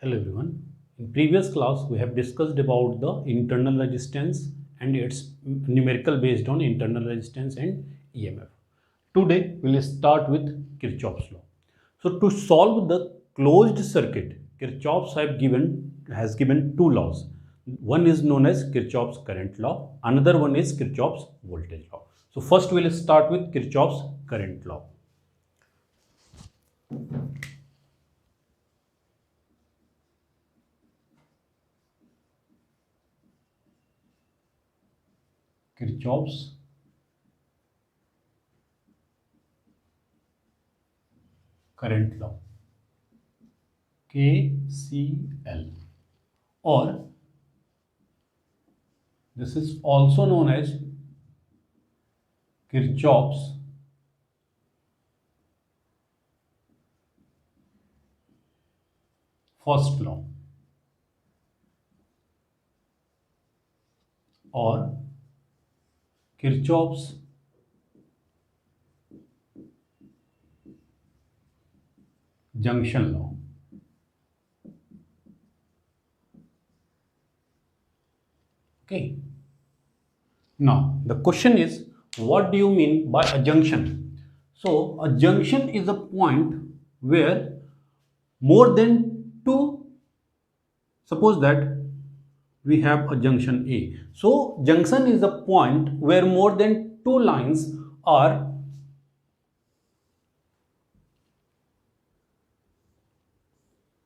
Hello everyone. In previous class we have discussed about the internal resistance and its numerical based on internal resistance and EMF. Today we will start with Kirchhoff's law. So to solve the closed circuit, Kirchhoff's has given two laws. One is known as Kirchhoff's current law, another one is Kirchhoff's voltage law. So first we will start with Kirchhoff's current law. Kirchhoff's current law, KCL, or this is also known as Kirchhoff's first law, or Kirchhoff's junction law. Okay. Now the question is, what do you mean by a junction? So a junction is a point where more than two, suppose that we have a junction A. So junction is a point where more than two lines are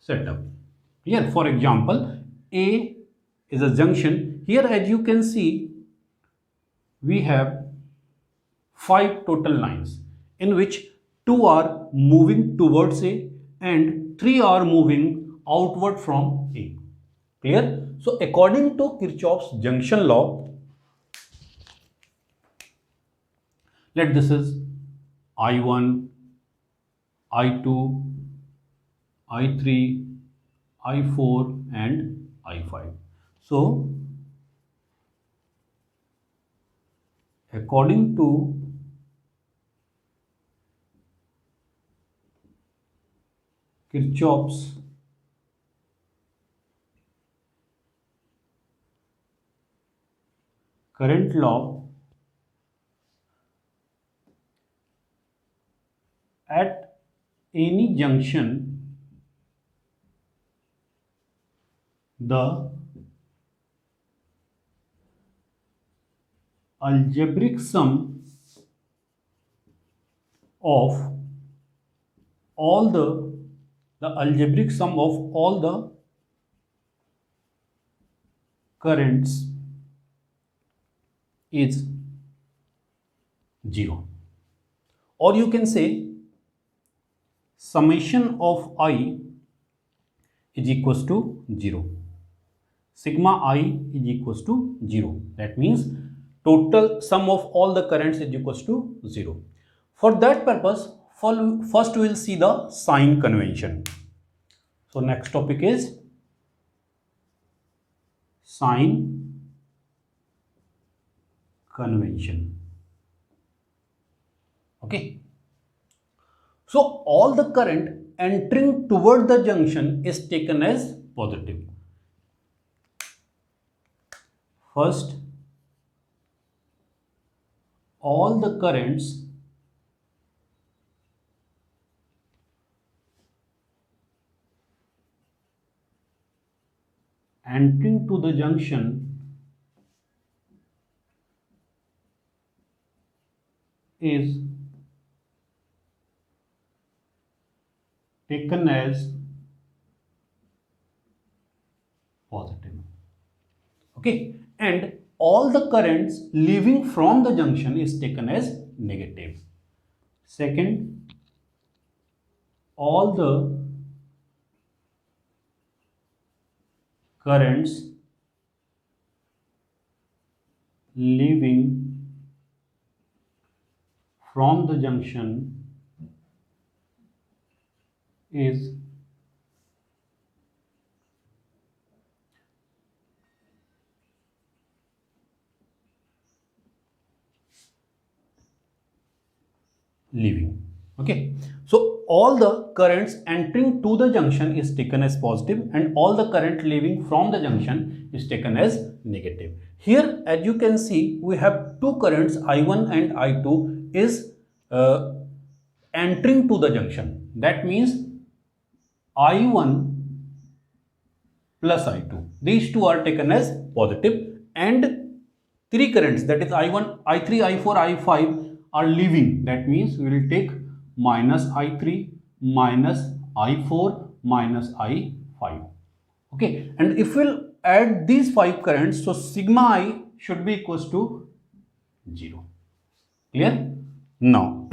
set up. Here for example, A is a junction. Here as you can see, we have 5 total lines in which 2 are moving towards A and 3 are moving outward from A. Clear? So according to Kirchhoff's junction law, let this is I1, I2, I3, I4 and I5. So according to Kirchhoff's current law, at any junction, the algebraic sum of all the algebraic sum of all the currents is 0, or you can say summation of I is equals to 0. Sigma I is equals to 0. That means total sum of all the currents is equals to 0. For that purpose, first we will see the sign convention. So next topic is sign convention. Okay. So all the current entering toward the junction is taken as positive. First, all the currents entering to the junction is taken as positive. Okay, and all the currents leaving from the junction is taken as negative. Second, all the currents leaving from the junction is leaving. Okay, so all the currents entering to the junction is taken as positive and all the current leaving from the junction is taken as negative. Here, as you can see, we have two currents, I1 and I2 is entering to the junction. That means I1 plus I2. These two are taken as positive and three currents, that is I1, I3, I4, I5 are leaving. That means we will take minus I3, minus I4, minus I5. Okay, and if we'll add these five currents, so sigma I should be equals to 0. Clear? Now,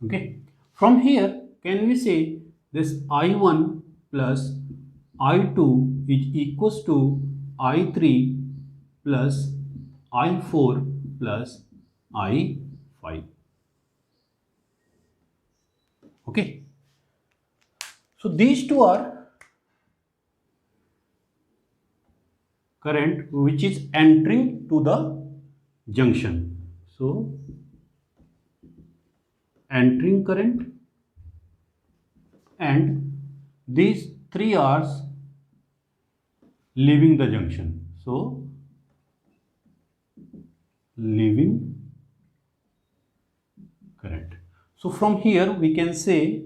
okay, from here, can we say this I1 plus I2 is equals to I3 plus I4 plus I5. Okay, so these two are current which is entering to the junction. So entering current, and these three are leaving the junction. So leaving current. So from here we can say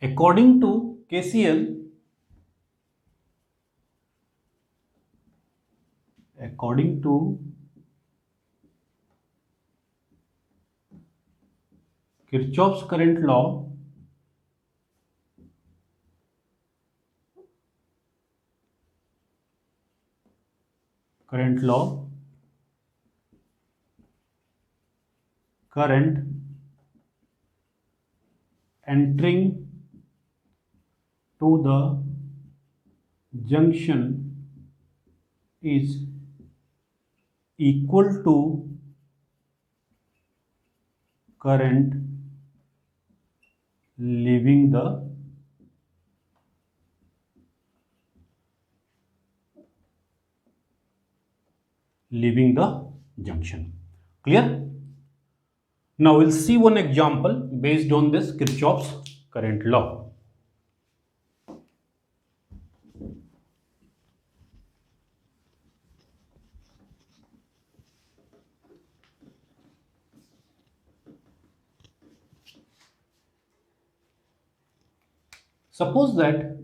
according to KCL, according to Kirchhoff's current law, current entering to the junction is equal to current leaving the junction. Clear? Now we'll see one example based on this Kirchhoff's current law. Suppose that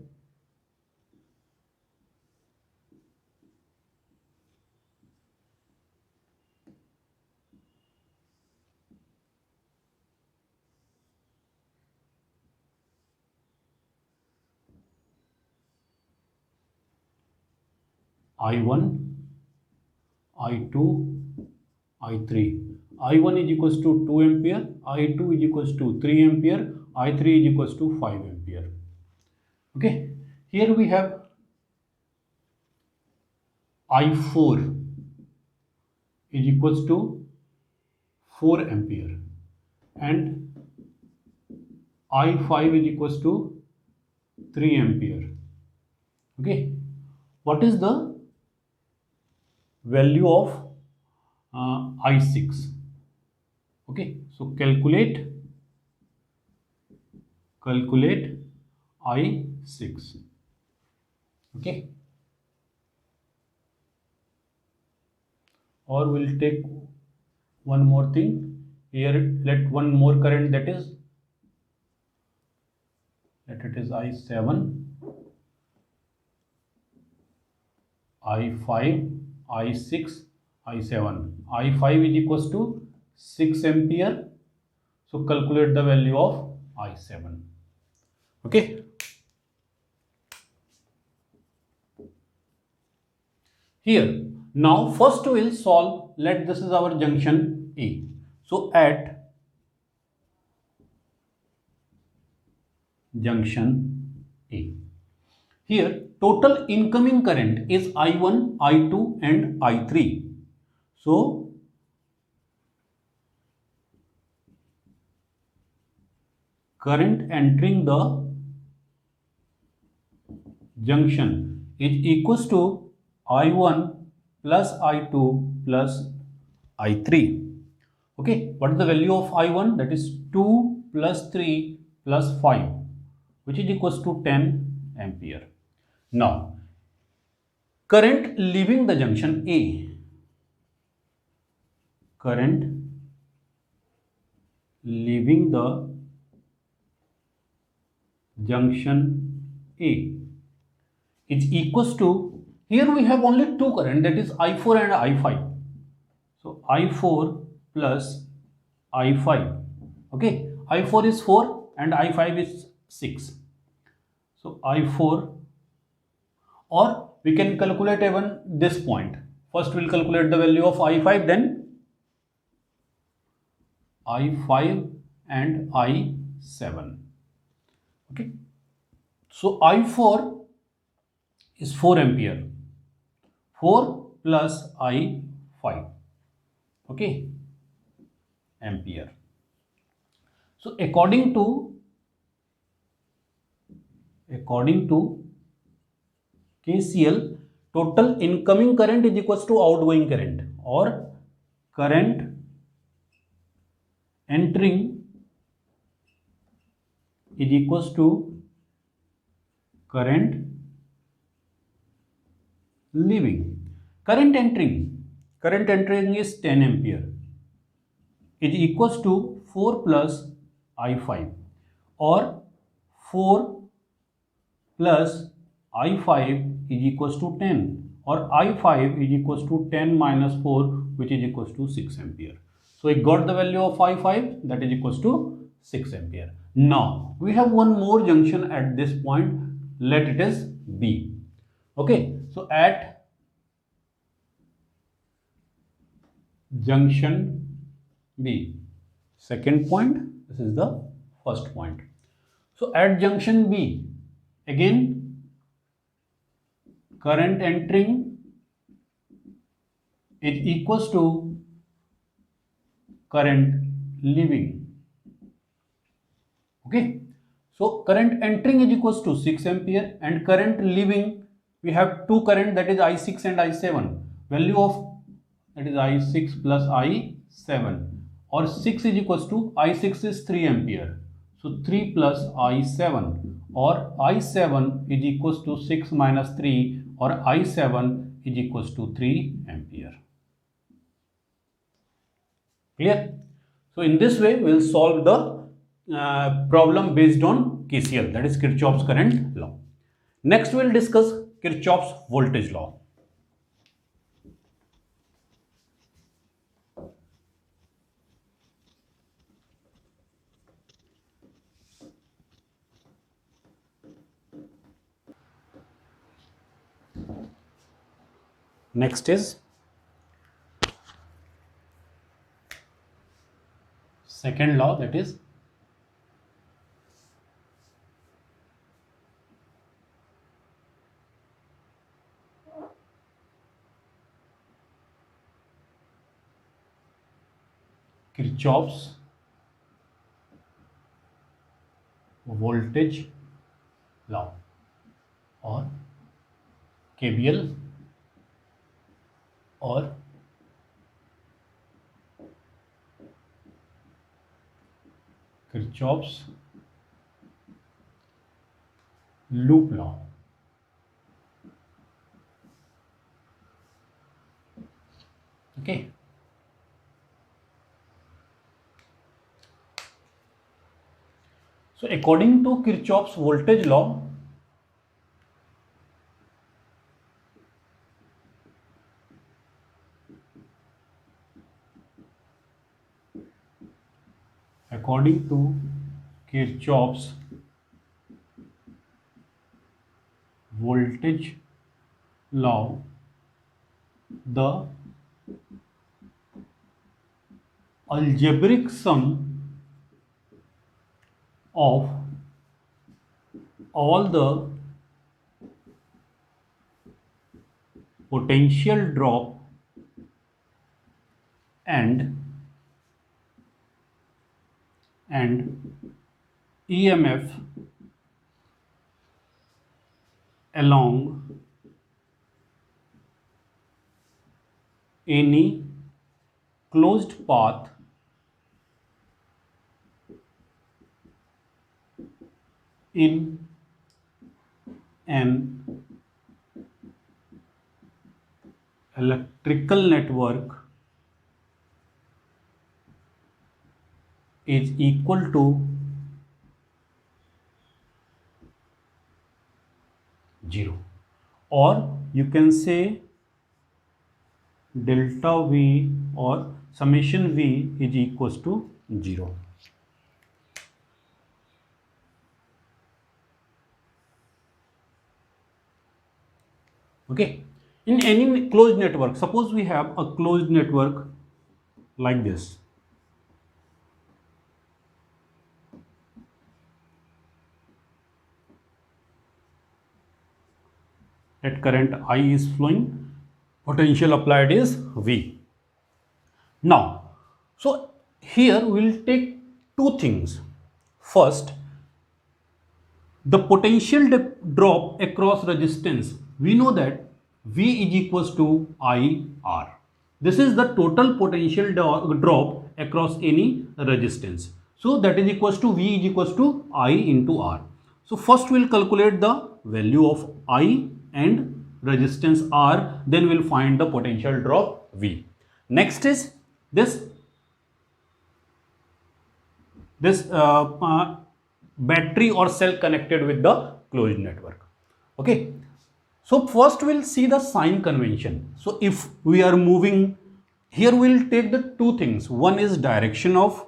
I1, I2, I3. I1 is equals to 2 ampere, I2 is equals to 3 ampere, I3 is equals to 5 ampere. Okay, here we have I4 is equals to 4 ampere and I5 is equals to 3 ampere. Okay, what is the value of I6? Okay, so calculate I6. Okay, or we'll take one more thing here. Let one more current, that is, let it is I7, I5, I6, I7. I5 is equals to 6 ampere. So calculate the value of I7. Okay. Here, now first we will solve, let this is our junction A. So at junction A, here total incoming current is I1, I2 and I3. So current entering the junction is equals to I1 plus I2 plus I3. Okay, what is the value of I1? That is 2 plus 3 plus 5, which is equals to 10 ampere. Now, current leaving the junction A, current leaving the junction A is equals to, here we have only two current, that is I4 and I5. So I4 plus I5. Okay, I4 is 4 and I5 is 6. So I4, or we can calculate even this point. First we'll calculate the value of I5, then I5 and I7. Okay, so I4 is 4 ampere, 4 plus I5, okay, ampere. So according to KCL, total incoming current is equals to outgoing current, or current entering is equals to current leaving. Current entering is 10 ampere, is equals to 4 plus I5, or 4 plus I5 is equals to 10, or I5 is equals to 10 minus 4, which is equals to 6 ampere. So we got the value of I5, that is equals to 6 ampere. Now we have one more junction at this point, let it is B. Okay, so at junction B, second point, this is the first point. So at junction B, again current entering is equals to current leaving. Okay, so current entering is equals to 6 ampere, and current leaving, we have two current, that is I6 and I7. Value of, that is I6 plus I7, or 6 is equals to, I6 is 3 ampere, so 3 plus I7, or I7 is equals to 6 minus 3, or I7 is equals to 3 ampere. Clear? So in this way we will solve the problem based on KCL, that is Kirchhoff's current law. Next we will discuss Kirchhoff's voltage law. Next is second law, that is Kirchhoff's voltage law, or KVL, or Kirchhoff's loop law. Okay. So according to Kirchhoff's voltage law, according to Kirchhoff's voltage law, the algebraic sum of all the potential drop and EMF along any closed path in an electrical network is equal to 0, or you can say delta V or summation V is equals to 0. Okay, in any closed network, suppose we have a closed network like this. That current I is flowing, potential applied is V. Now, so here we'll take two things. First, the potential drop across resistance. We know that V is equals to IR. This is the total potential drop across any resistance. So that is equals to V is equals to I into R. So first we'll calculate the value of I and resistance R, then we'll find the potential drop V. Next is this battery or cell connected with the closed network. Okay, so first we'll see the sign convention. So if we are moving here, we'll take the two things. One is direction of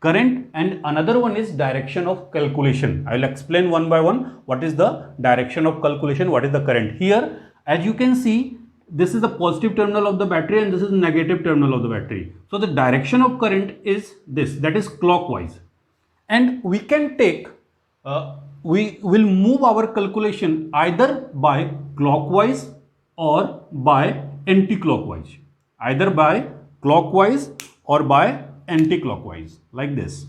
current and another one is direction of calculation. I will explain one by one what is the direction of calculation, what is the current. Here, as you can see, this is the positive terminal of the battery and this is the negative terminal of the battery. So the direction of current is this, that is clockwise. And we can take, we will move our calculation either by clockwise or by anti-clockwise. Either by clockwise or by anti-clockwise, like this.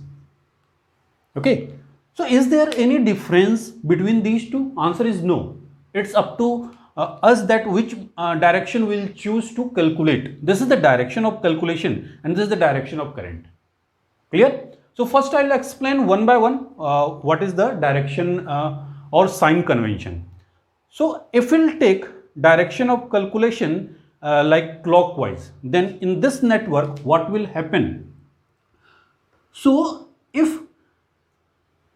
Okay. So is there any difference between these two? Answer is no. It's up to us that which direction we'll choose to calculate. This is the direction of calculation and this is the direction of current. Clear? So first I'll explain one by one what is the direction or sign convention. So if we'll take direction of calculation like clockwise, then in this network what will happen? So if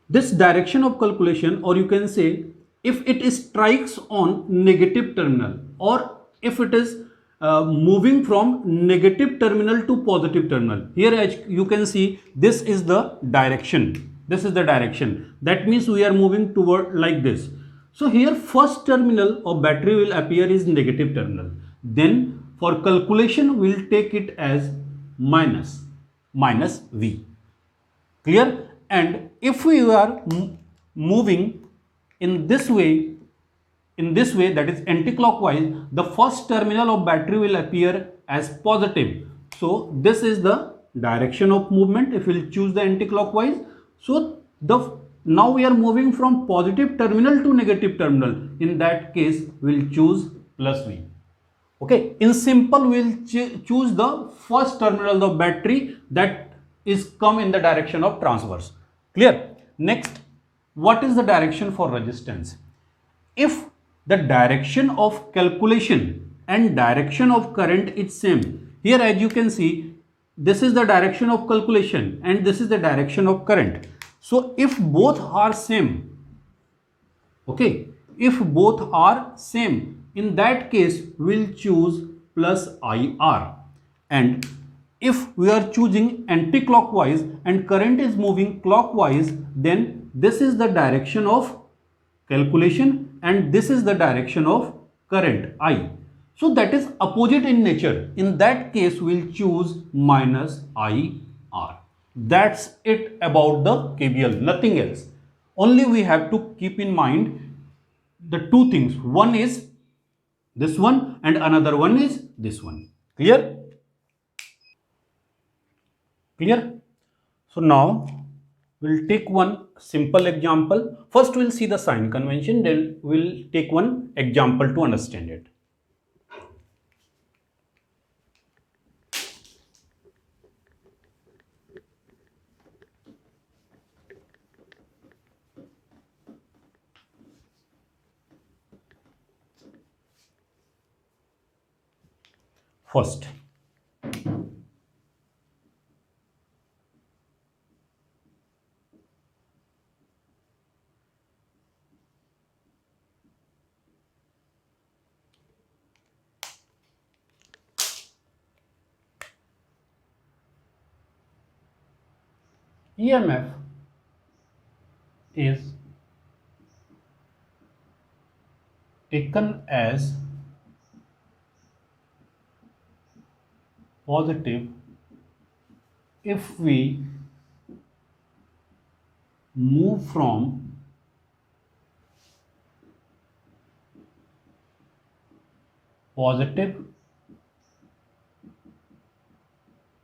this direction of calculation, or you can say if it strikes on negative terminal, or if it is moving from negative terminal to positive terminal. Here as you can see, this is the direction. This is the direction. That means we are moving toward like this. So here first terminal of battery will appear is negative terminal. Then for calculation we'll take it as minus V. Clear? And if we are moving in this way, that is anti-clockwise, the first terminal of battery will appear as positive. So this is the direction of movement if we'll choose the anti-clockwise. So now we are moving from positive terminal to negative terminal. In that case, we'll choose plus V. Okay, in simple, we'll choose the first terminal of battery that is come in the direction of transverse. Clear? Next, what is the direction for resistance? If the direction of calculation and direction of current is same, here as you can see, this is the direction of calculation and this is the direction of current. So if both are same, okay, if both are same, in that case we'll choose plus IR. And if we are choosing anti-clockwise and current is moving clockwise, then this is the direction of calculation and this is the direction of current I. So that is opposite in nature. In that case, we'll choose minus IR. That's it about the KVL, nothing else. Only we have to keep in mind the two things. One is this one and another one is this one. Clear? Clear? So now we'll take one simple example. First we'll see the sign convention, then we'll take one example to understand it. First, EMF is taken as positive if we move from positive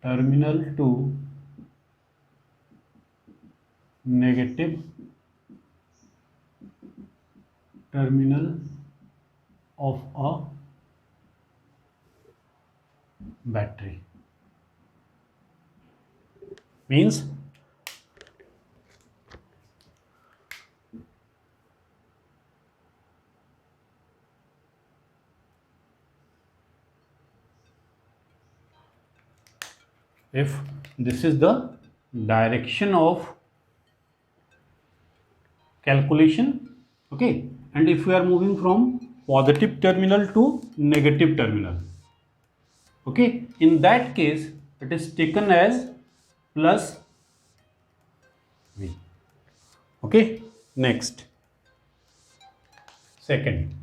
terminal to negative terminal of a battery. Means if this is the direction of calculation, okay, and if we are moving from positive terminal to negative terminal, okay, in that case it is taken as plus V. Okay, next, second,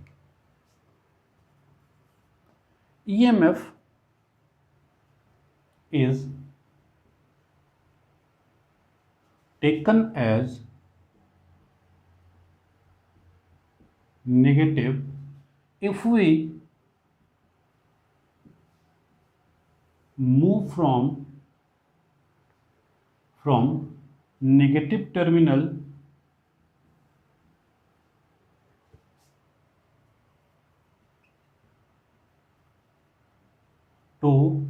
EMF is taken as negative if we move from negative terminal to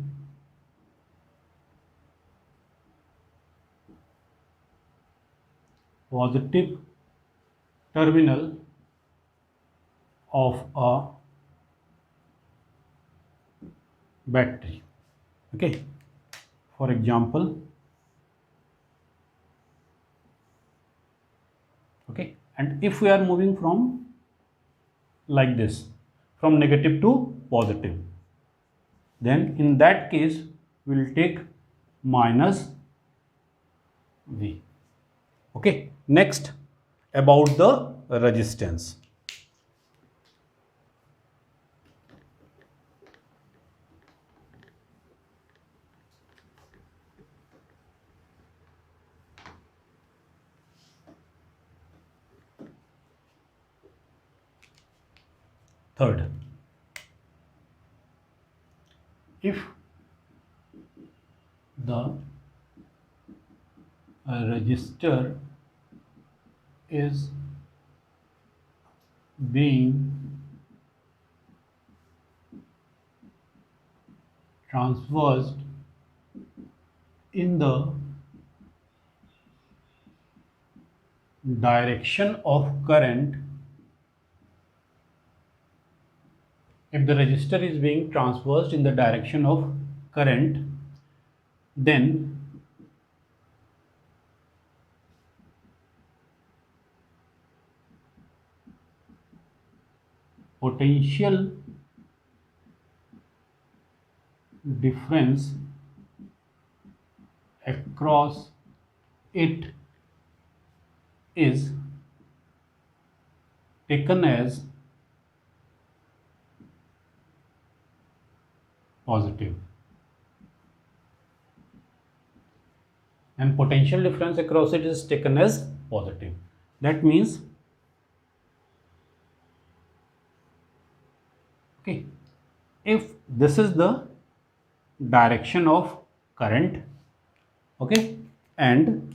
positive terminal of a battery. Okay, for example, okay, and if we are moving from like this, from negative to positive, then in that case we will take minus V. Okay, next, about the resistance. Third, if the resistor is being transversed in the direction of current, if the resistor is being transversed in the direction of current, then potential difference across it is taken as positive, and potential difference across it is taken as positive. That means, okay, if this is the direction of current, okay, and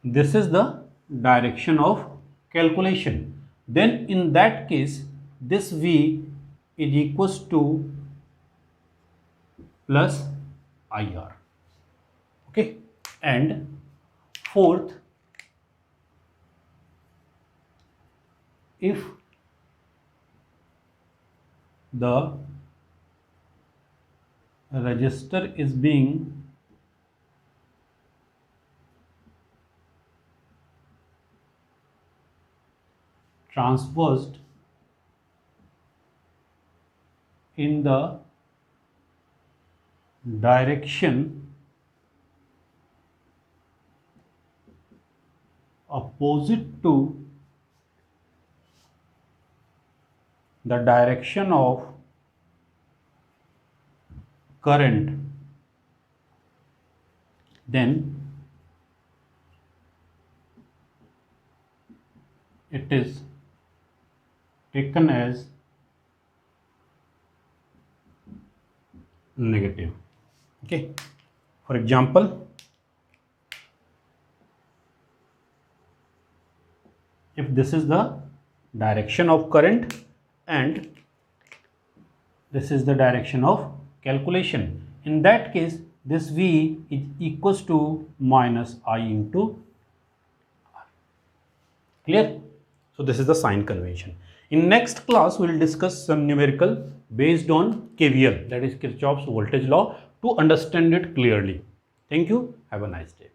this is the direction of calculation, then in that case this V is equals to plus IR, okay. And fourth, if the resistor is being transversed in the direction opposite to the direction of current, then it is taken as negative, okay. For example, if this is the direction of current and this is the direction of calculation, in that case this V is equals to minus I into R. Clear? So this is the sign convention. In next class we will discuss some numerical based on KVL, that is Kirchhoff's voltage law, to understand it clearly. Thank you. Have a nice day.